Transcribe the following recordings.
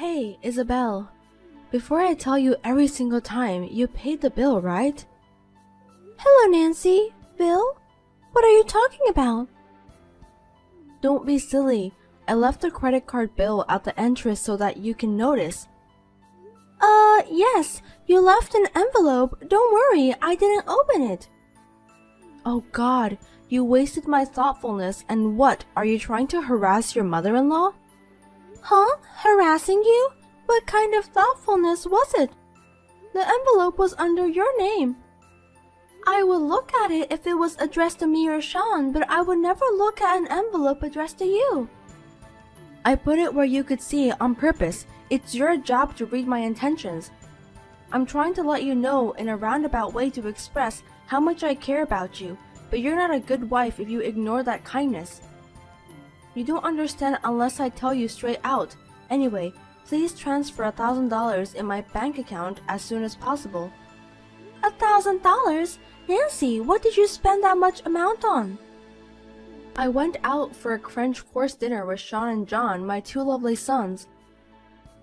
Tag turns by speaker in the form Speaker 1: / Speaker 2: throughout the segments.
Speaker 1: Hey, Isabel. Before I tell you every single time, you paid the bill, right?
Speaker 2: Hello, Nancy. Bill? What are you talking about?
Speaker 1: Don't be silly. I left the credit card bill at the entrance so that you can notice.
Speaker 2: Yes. You left an envelope. Don't worry, I didn't open it.
Speaker 1: Oh God, you wasted my thoughtfulness, and what, are you trying to harass your mother-in-law?
Speaker 2: Huh? Harassing you? What kind of thoughtfulness was it? The envelope was under your name. I would look at it if it was addressed to me or Sean, but I would never look at an envelope addressed to you.
Speaker 1: I put it where you could see it on purpose. It's your job to read my intentions. I'm trying to let you know in a roundabout way to express how much I care about you, but you're not a good wife if you ignore that kindness. You don't understand unless I tell you straight out. Anyway, please transfer $1,000 in my bank account as soon as possible.
Speaker 2: $1,000? Nancy, what did you spend that much amount on?
Speaker 1: I went out for a French course dinner with Sean and John, my two lovely sons.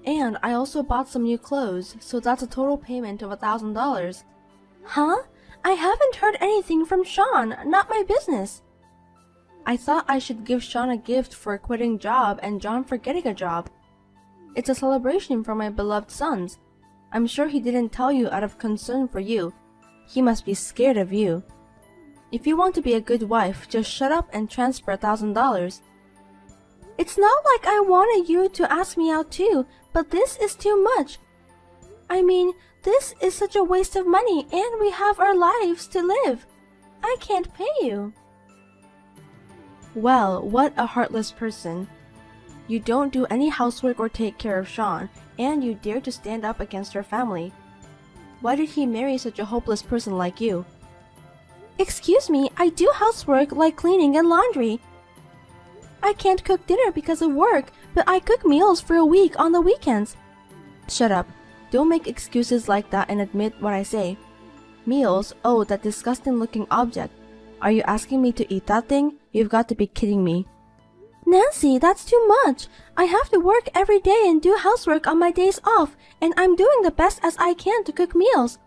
Speaker 1: And I also bought some new clothes, so that's a total payment of $1,000.
Speaker 2: Huh? I haven't heard anything from Sean. Not my business.
Speaker 1: I thought I should give Sean a gift for quitting job and John for getting a job. It's a celebration for my beloved sons. I'm sure he didn't tell you out of concern for you. He must be scared of you. If you want to be a good wife, just shut up and transfer $1,000.
Speaker 2: It's not like I wanted you to ask me out too, but this is too much. I mean, this is such a waste of money and we have our lives to live. I can't pay you.
Speaker 1: Well, what a heartless person. You don't do any housework or take care of Sean, and you dare to stand up against her family. Why did he marry such a hopeless person like you?
Speaker 2: Excuse me, I do housework like cleaning and laundry. I can't cook dinner because of work, but I cook meals for a week on the weekends.
Speaker 1: Shut up. Don't make excuses like that and admit what I say. Meals? Oh, that disgusting looking object. Are you asking me to eat that thing? You've got to be kidding me.
Speaker 2: Nancy, that's too much. I have to work every day and do housework on my days off, and I'm doing the best as I can to cook meals.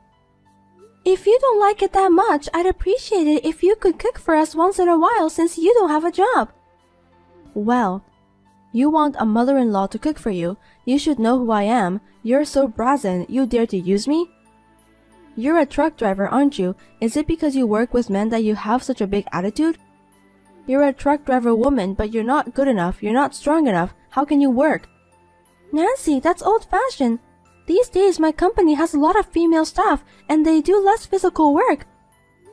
Speaker 2: If you don't like it that much, I'd appreciate it if you could cook for us once in a while since you don't have a job.
Speaker 1: Well, you want a mother-in-law to cook for you. You should know who I am. You're so brazen, you dare to use me? You're a truck driver, aren't you? Is it because you work with men that you have such a big attitude? You're a truck driver woman, but you're not good enough. You're not strong enough. How can you work?
Speaker 2: Nancy, that's old-fashioned. These days, my company has a lot of female staff, and they do less physical work.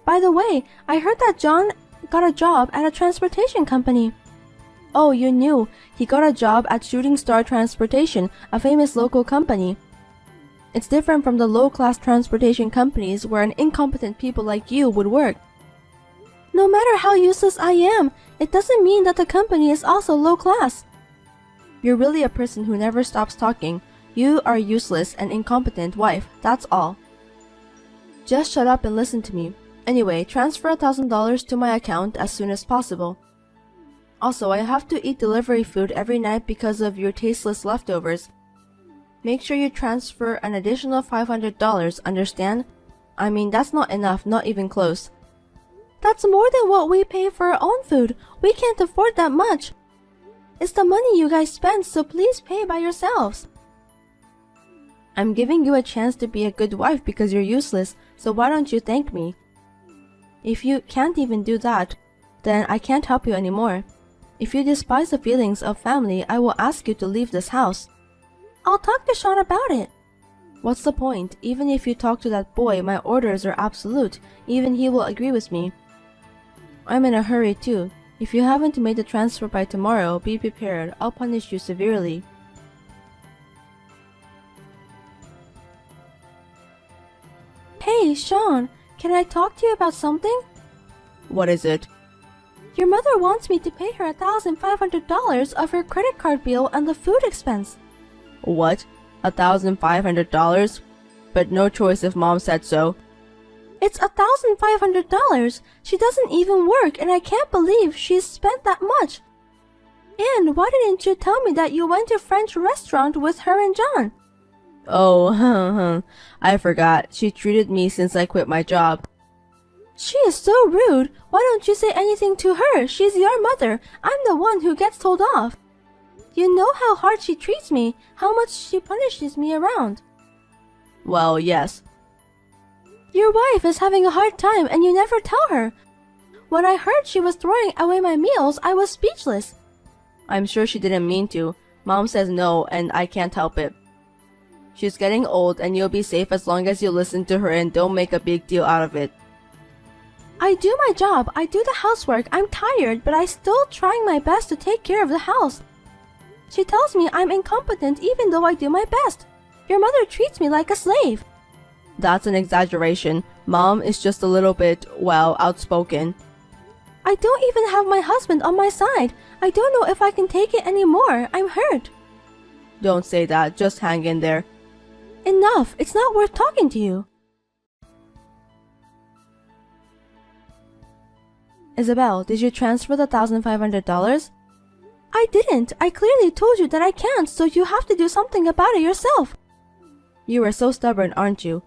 Speaker 2: By the way, I heard that John got a job at a transportation company.
Speaker 1: Oh, you knew. He got a job at Shooting Star Transportation, a famous local company. It's different from the low-class transportation companies where an incompetent people like you would work.
Speaker 2: No matter how useless I am, it doesn't mean that the company is also low-class.
Speaker 1: You're really a person who never stops talking. You are a useless and incompetent wife, that's all. Just shut up and listen to me. Anyway, transfer $1,000 to my account as soon as possible. Also, I have to eat delivery food every night because of your tasteless leftovers. Make sure you transfer an additional $500, understand? I mean, that's not enough, not even close.
Speaker 2: That's more than what we pay for our own food. We can't afford that much. It's the money you guys spend, so please pay by yourselves.
Speaker 1: I'm giving you a chance to be a good wife because you're useless, so why don't you thank me? If you can't even do that, then I can't help you anymore. If you despise the feelings of family, I will ask you to leave this house.
Speaker 2: I'll talk to Sean about it.
Speaker 1: What's the point? Even if you talk to that boy, my orders are absolute. Even he will agree with me. I'm in a hurry too. If you haven't made the transfer by tomorrow, be prepared. I'll punish you severely.
Speaker 2: Hey, Sean, can I talk to you about something?
Speaker 1: What is it?
Speaker 2: Your mother wants me to pay her $1,500 of her credit card bill and the food expense.
Speaker 1: What? $1,500? But no choice if Mom said so.
Speaker 2: It's $1,500. She doesn't even work, and I can't believe she's spent that much. And why didn't you tell me that you went to a French restaurant with her and John?
Speaker 1: Oh, I forgot. She treated me since I quit my job.
Speaker 2: She is so rude. Why don't you say anything to her? She's your mother. I'm the one who gets told off. You know how hard she treats me, how much she punishes me around.
Speaker 1: Well, yes.
Speaker 2: Your wife is having a hard time and you never tell her. When I heard she was throwing away my meals, I was speechless.
Speaker 1: I'm sure she didn't mean to. Mom says no, and I can't help it. She's getting old, and you'll be safe as long as you listen to her and don't make a big deal out of it.
Speaker 2: I do my job, I do the housework, I'm tired, but I'm still trying my best to take care of the house. She tells me I'm incompetent even though I do my best. Your mother treats me like a slave.
Speaker 1: That's an exaggeration. Mom is just a little bit, well, outspoken.
Speaker 2: I don't even have my husband on my side. I don't know if I can take it anymore. I'm hurt.
Speaker 1: Don't say that, just hang in there.
Speaker 2: Enough, it's not worth talking to you.
Speaker 1: Isabel, did you transfer the $1,500?
Speaker 2: I didn't. I clearly told you that I can't, so you have to do something about it yourself.
Speaker 1: You are so stubborn, aren't you?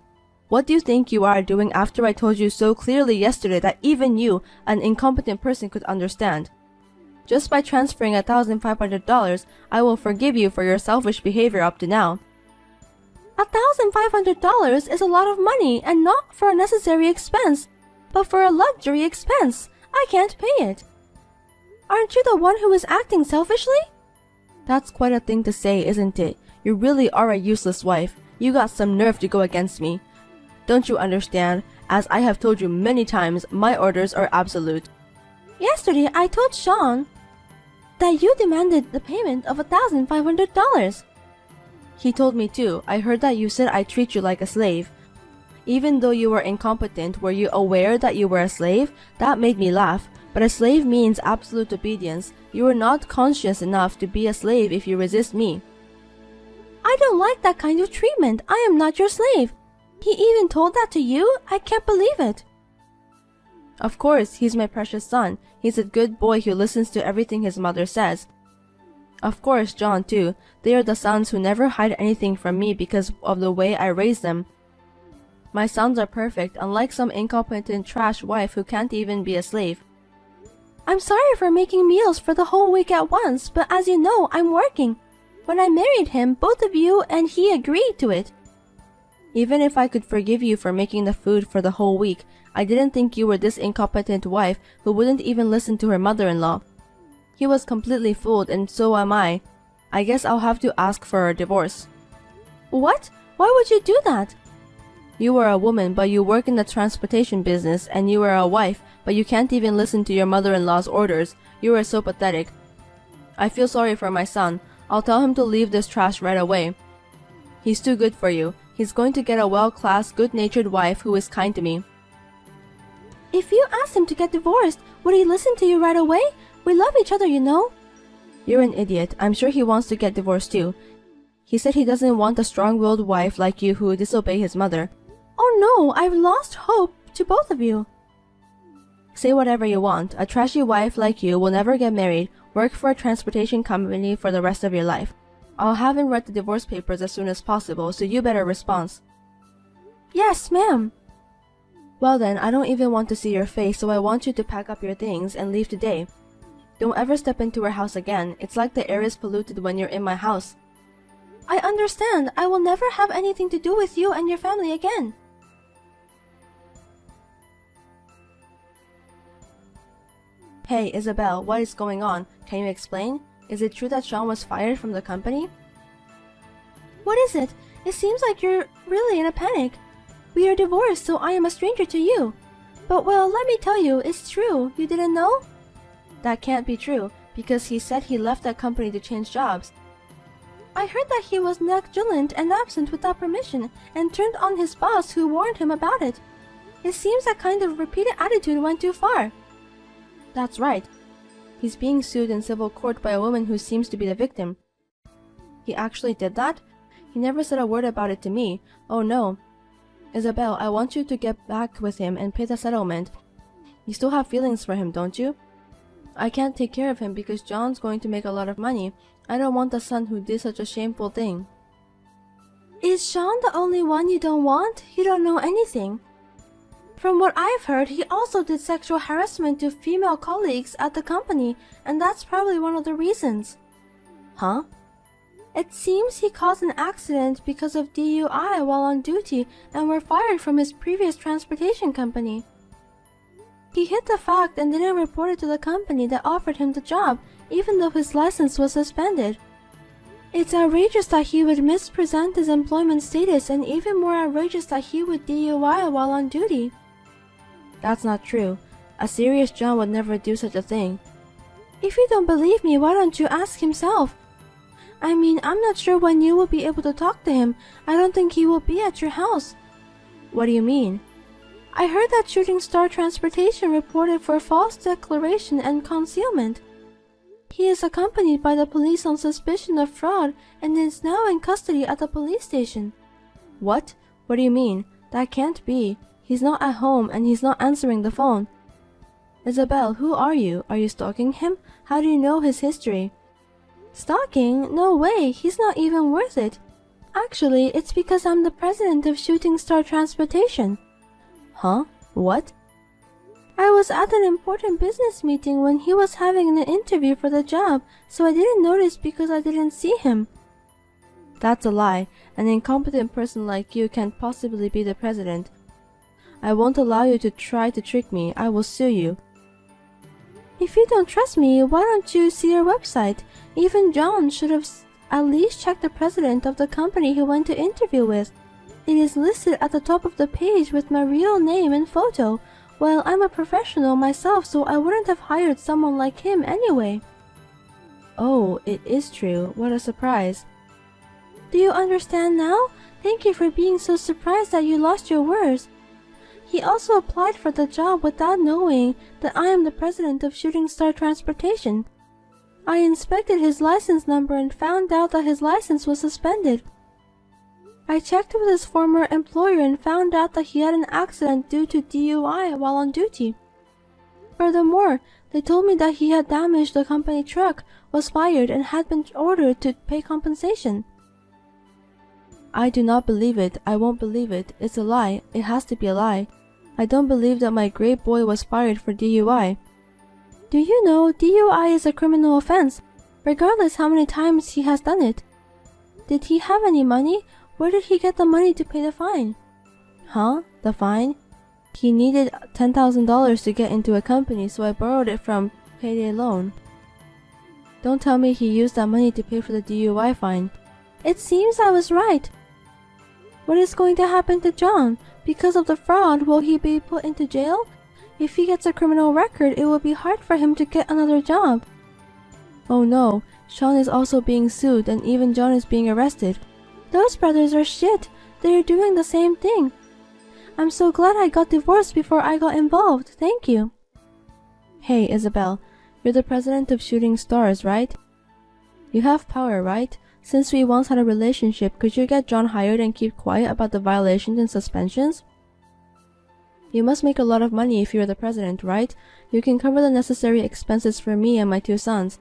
Speaker 1: What do you think you are doing after I told you so clearly yesterday that even you, an incompetent person, could understand? Just by transferring $1,500, I will forgive you for your selfish behavior up to now.
Speaker 2: $1,500 is a lot of money and not for a necessary expense, but for a luxury expense. I can't pay it. Aren't you the one who is acting selfishly?
Speaker 1: That's quite a thing to say, isn't it? You really are a useless wife. You got some nerve to go against me. Don't you understand? As I have told you many times, my orders are absolute.
Speaker 2: Yesterday, I told Sean that you demanded the payment of $1,500.
Speaker 1: He told me too. I heard that you said I treat you like a slave. Even though you were incompetent, were you aware that you were a slave? That made me laugh. But a slave means absolute obedience. You are not conscious enough to be a slave if you resist me.
Speaker 2: I don't like that kind of treatment. I am not your slave. He even told that to you? I can't believe it.
Speaker 1: Of course, he's my precious son. He's a good boy who listens to everything his mother says. Of course, John too. They are the sons who never hide anything from me because of the way I raise them. My sons are perfect, unlike some incompetent trash wife who can't even be a slave.
Speaker 2: I'm sorry for making meals for the whole week at once, but as you know, I'm working. When I married him, both of you and he agreed to it.
Speaker 1: Even if I could forgive you for making the food for the whole week, I didn't think you were this incompetent wife who wouldn't even listen to her mother-in-law. He was completely fooled, and so am I. I guess I'll have to ask for a divorce.
Speaker 2: What? Why would you do that?
Speaker 1: You are a woman, but you work in the transportation business, and you are a wife, but you can't even listen to your mother-in-law's orders. You are so pathetic. I feel sorry for my son. I'll tell him to leave this trash right away. He's too good for you. He's going to get a well-classed, good-natured wife who is kind to me.
Speaker 2: If you asked him to get divorced, would he listen to you right away? We love each other, you know.
Speaker 1: You're an idiot. I'm sure he wants to get divorced too. He said he doesn't want a strong-willed wife like you who would disobey his mother.
Speaker 2: Oh no, I've lost hope to both of you.
Speaker 1: Say whatever you want. A trashy wife like you will never get married, work for a transportation company for the rest of your life. I'll have him write the divorce papers as soon as possible, so you better respond.
Speaker 2: Yes, ma'am.
Speaker 1: Well then, I don't even want to see your face, so I want you to pack up your things and leave today. Don't ever step into our house again. It's like the air is polluted when you're in my house.
Speaker 2: I understand. I will never have anything to do with you and your family again.
Speaker 1: Hey, Isabel, what is going on? Can you explain? Is it true that Sean was fired from the company?
Speaker 2: What is it? It seems like you're really in a panic. We are divorced, so I am a stranger to you. But well, let me tell you, it's true. You didn't know?
Speaker 1: That can't be true, because he said he left that company to change jobs.
Speaker 2: I heard that he was negligent and absent without permission, and turned on his boss who warned him about it. It seems that kind of repeated attitude went too far.
Speaker 1: That's right. He's being sued in civil court by a woman who seems to be the victim. He actually did that? He never said a word about it to me. Oh no. Isabel, I want you to get back with him and pay the settlement. You still have feelings for him, don't you? I can't take care of him because John's going to make a lot of money. I don't want a son who did such a shameful thing.
Speaker 2: Is Sean the only one you don't want? You don't know anything. From what I've heard, he also did sexual harassment to female colleagues at the company, and that's probably one of the reasons.
Speaker 1: Huh?
Speaker 2: It seems he caused an accident because of DUI while on duty and were fired from his previous transportation company. He hid the fact and didn't report it to the company that offered him the job, even though his license was suspended. It's outrageous that he would mispresent his employment status, and even more outrageous that he would DUI while on duty.
Speaker 1: That's not true. A serious John would never do such a thing.
Speaker 2: If you don't believe me, why don't you ask himself? I mean, I'm not sure when you will be able to talk to him. I don't think he will be at your house.
Speaker 1: What do you mean?
Speaker 2: I heard that Shooting Star Transportation reported for false declaration and concealment. He is accompanied by the police on suspicion of fraud and is now in custody at the police station.
Speaker 1: What? What do you mean? That can't be. He's not at home and he's not answering the phone. Isabel, who are you? Are you stalking him? How do you know his history?
Speaker 2: Stalking? No way, he's not even worth it. Actually, it's because I'm the president of Shooting Star Transportation.
Speaker 1: Huh? What?
Speaker 2: I was at an important business meeting when he was having an interview for the job, so I didn't notice because I didn't see him.
Speaker 1: That's a lie. An incompetent person like you can't possibly be the president. I won't allow you to try to trick me. I will sue you.
Speaker 2: If you don't trust me, why don't you see our website? Even John should have at least checked the president of the company he went to interview with. It is listed at the top of the page with my real name and photo. Well, I'm a professional myself, so I wouldn't have hired someone like him anyway.
Speaker 1: Oh, it is true. What a surprise.
Speaker 2: Do you understand now? Thank you for being so surprised that you lost your words. He also applied for the job without knowing that I am the president of Shooting Star Transportation. I inspected his license number and found out that his license was suspended. I checked with his former employer and found out that he had an accident due to DUI while on duty. Furthermore, they told me that he had damaged the company truck, was fired, and had been ordered to pay compensation.
Speaker 1: I do not believe it. I won't believe it. It's a lie. It has to be a lie. I don't believe that my great boy was fired for DUI.
Speaker 2: Do you know DUI is a criminal offense, regardless how many times he has done it? Did he have any money? Where did he get the money to pay the fine?
Speaker 1: Huh? The fine? He needed $10,000 to get into a company, so I borrowed it from payday loan. Don't tell me he used that money to pay for the DUI fine.
Speaker 2: It seems I was right. What is going to happen to John? Because of the fraud, will he be put into jail? If he gets a criminal record, it will be hard for him to get another job.
Speaker 1: Oh no, Sean is also being sued and even John is being arrested.
Speaker 2: Those brothers are shit. They are doing the same thing. I'm so glad I got divorced before I got involved. Thank you.
Speaker 1: Hey, Isabel, you're the president of Shooting Stars, right? You have power, right? Since we once had a relationship, could you get John hired and keep quiet about the violations and suspensions? You must make a lot of money if you're the president, right? You can cover the necessary expenses for me and my 2 sons.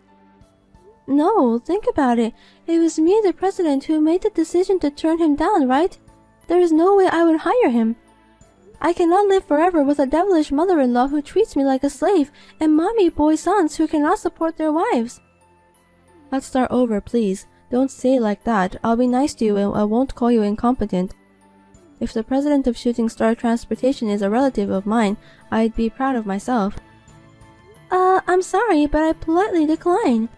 Speaker 2: No, think about it. It was me, the president, who made the decision to turn him down, right? There is no way I would hire him. I cannot live forever with a devilish mother-in-law who treats me like a slave and mommy boy sons who cannot support their wives.
Speaker 1: Let's start over, please. Don't say it like that. I'll be nice to you and I won't call you incompetent. If the president of Shooting Star Transportation is a relative of mine, I'd be proud of myself.
Speaker 2: I'm sorry, but I politely decline.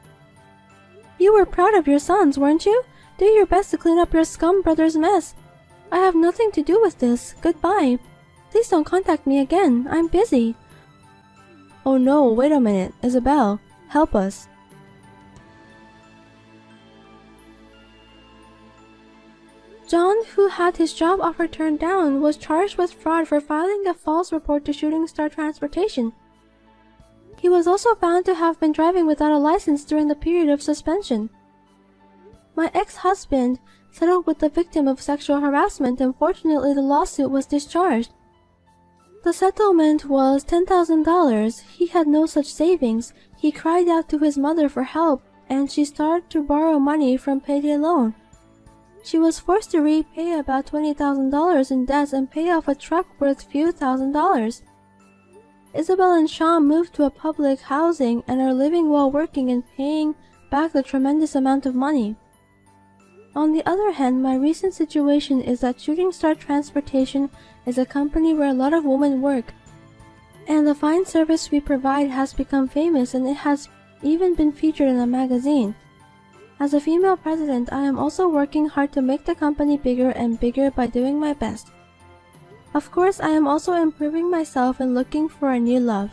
Speaker 2: You were proud of your sons, weren't you? Do your best to clean up your scum brother's mess. I have nothing to do with this. Goodbye. Please don't contact me again. I'm busy.
Speaker 1: Oh no, wait a minute. Isabel, help us.
Speaker 2: John, who had his job offer turned down, was charged with fraud for filing a false report to Shooting Star Transportation. He was also found to have been driving without a license during the period of suspension. My ex-husband settled with the victim of sexual harassment and fortunately the lawsuit was discharged. The settlement was $10,000. He had no such savings. He cried out to his mother for help, and she started to borrow money from payday loan. She was forced to repay about $20,000 in debts and pay off a truck worth few $1,000s. Isabel and Sean moved to a public housing and are living while working and paying back the tremendous amount of money. On the other hand, my recent situation is that Shooting Star Transportation is a company where a lot of women work, and the fine service we provide has become famous, and it has even been featured in a magazine. As a female president, I am also working hard to make the company bigger and bigger by doing my best. Of course, I am also improving myself and looking for a new love.